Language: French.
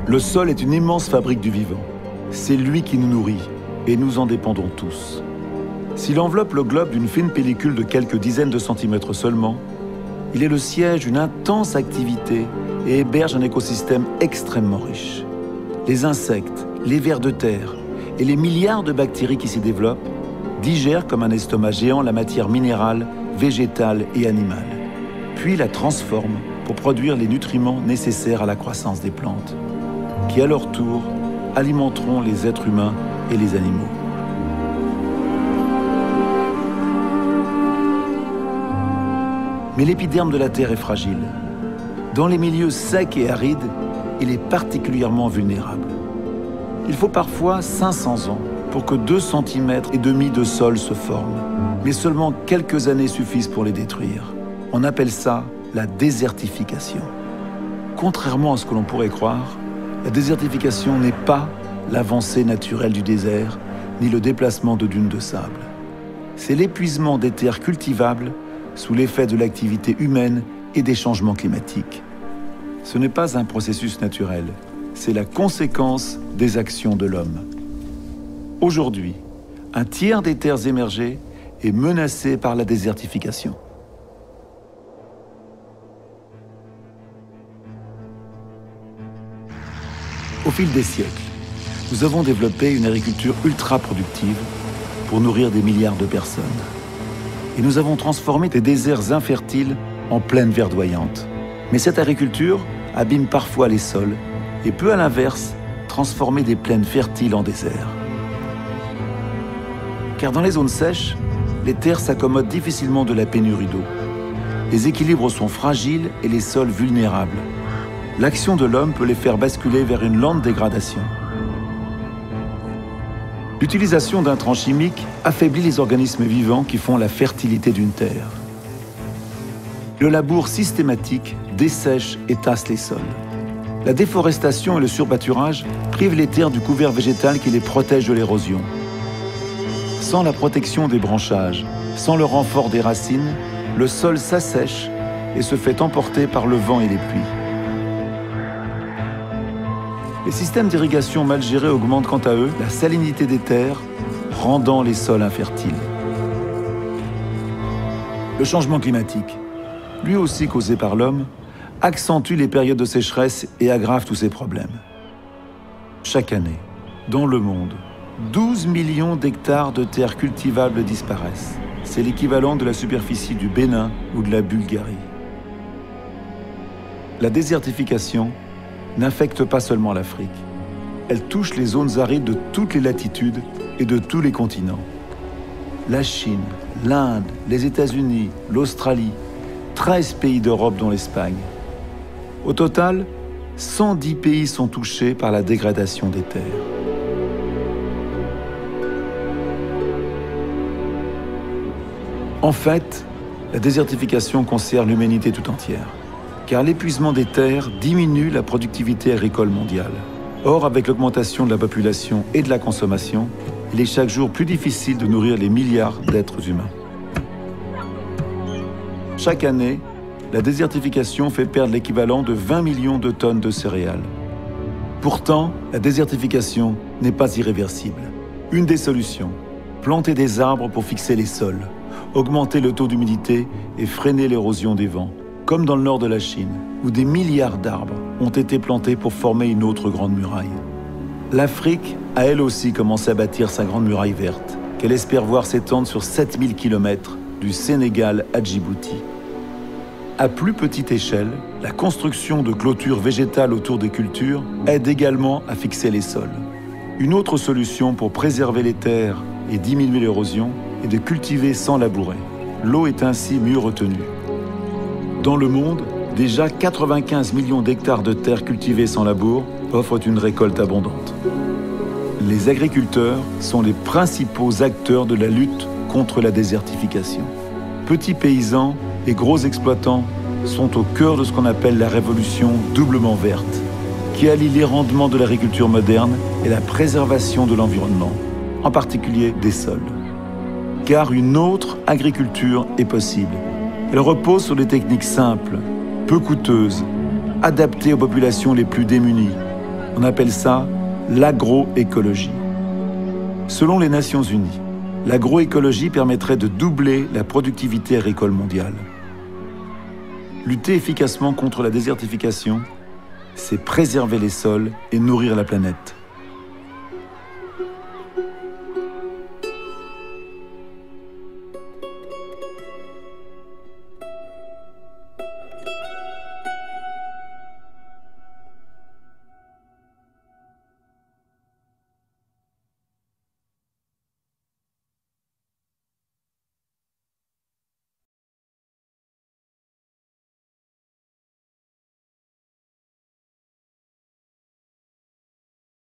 Le sol est une immense fabrique du vivant. C'est lui qui nous nourrit, et nous en dépendons tous. S'il enveloppe le globe d'une fine pellicule de quelques dizaines de centimètres seulement, il est le siège d'une intense activité et héberge un écosystème extrêmement riche. Les insectes, les vers de terre et les milliards de bactéries qui s'y développent digèrent comme un estomac géant la matière minérale, végétale et animale, puis la transforment pour produire les nutriments nécessaires à la croissance des plantes, qui à leur tour alimenteront les êtres humains et les animaux. Mais l'épiderme de la Terre est fragile. Dans les milieux secs et arides, il est particulièrement vulnérable. Il faut parfois 500 ans pour que 2,5 cm de sol se forment. Mais seulement quelques années suffisent pour les détruire. On appelle ça la désertification. Contrairement à ce que l'on pourrait croire, la désertification n'est pas l'avancée naturelle du désert, ni le déplacement de dunes de sable. C'est l'épuisement des terres cultivables sous l'effet de l'activité humaine et des changements climatiques. Ce n'est pas un processus naturel, c'est la conséquence des actions de l'homme. Aujourd'hui, un tiers des terres émergées est menacé par la désertification. Au fil des siècles, nous avons développé une agriculture ultra productive pour nourrir des milliards de personnes. Et nous avons transformé des déserts infertiles en plaines verdoyantes. Mais cette agriculture abîme parfois les sols et peut à l'inverse transformer des plaines fertiles en déserts. Car dans les zones sèches, les terres s'accommodent difficilement de la pénurie d'eau. Les équilibres sont fragiles et les sols vulnérables. L'action de l'homme peut les faire basculer vers une lente dégradation. L'utilisation d'intrants chimiques affaiblit les organismes vivants qui font la fertilité d'une terre. Le labour systématique dessèche et tasse les sols. La déforestation et le surpâturage privent les terres du couvert végétal qui les protège de l'érosion. Sans la protection des branchages, sans le renfort des racines, le sol s'assèche et se fait emporter par le vent et les pluies. Les systèmes d'irrigation mal gérés augmentent quant à eux la salinité des terres, rendant les sols infertiles. Le changement climatique, lui aussi causé par l'homme, accentue les périodes de sécheresse et aggrave tous ces problèmes. Chaque année, dans le monde, 12 millions d'hectares de terres cultivables disparaissent. C'est l'équivalent de la superficie du Bénin ou de la Bulgarie. La désertification n'affecte pas seulement l'Afrique. Elle touche les zones arides de toutes les latitudes et de tous les continents. La Chine, l'Inde, les États-Unis, l'Australie, 13 pays d'Europe dont l'Espagne. Au total, 110 pays sont touchés par la dégradation des terres. En fait, la désertification concerne l'humanité tout entière, car l'épuisement des terres diminue la productivité agricole mondiale. Or, avec l'augmentation de la population et de la consommation, il est chaque jour plus difficile de nourrir les milliards d'êtres humains. Chaque année, la désertification fait perdre l'équivalent de 20 millions de tonnes de céréales. Pourtant, la désertification n'est pas irréversible. Une des solutions, planter des arbres pour fixer les sols, augmenter le taux d'humidité et freiner l'érosion des vents, comme dans le nord de la Chine, où des milliards d'arbres ont été plantés pour former une autre grande muraille. L'Afrique a elle aussi commencé à bâtir sa grande muraille verte, qu'elle espère voir s'étendre sur 7000 km du Sénégal à Djibouti. À plus petite échelle, la construction de clôtures végétales autour des cultures aide également à fixer les sols. Une autre solution pour préserver les terres et diminuer l'érosion est de cultiver sans labourer. L'eau est ainsi mieux retenue. Dans le monde, déjà 95 millions d'hectares de terres cultivées sans labour offrent une récolte abondante. Les agriculteurs sont les principaux acteurs de la lutte contre la désertification. Petits paysans et gros exploitants sont au cœur de ce qu'on appelle la révolution doublement verte, qui allie les rendements de l'agriculture moderne et la préservation de l'environnement, en particulier des sols. Car une autre agriculture est possible. Elle repose sur des techniques simples, peu coûteuses, adaptées aux populations les plus démunies, On appelle ça l'agroécologie. Selon les Nations Unies, l'agroécologie permettrait de doubler la productivité agricole mondiale. Lutter efficacement contre la désertification, c'est préserver les sols et nourrir la planète.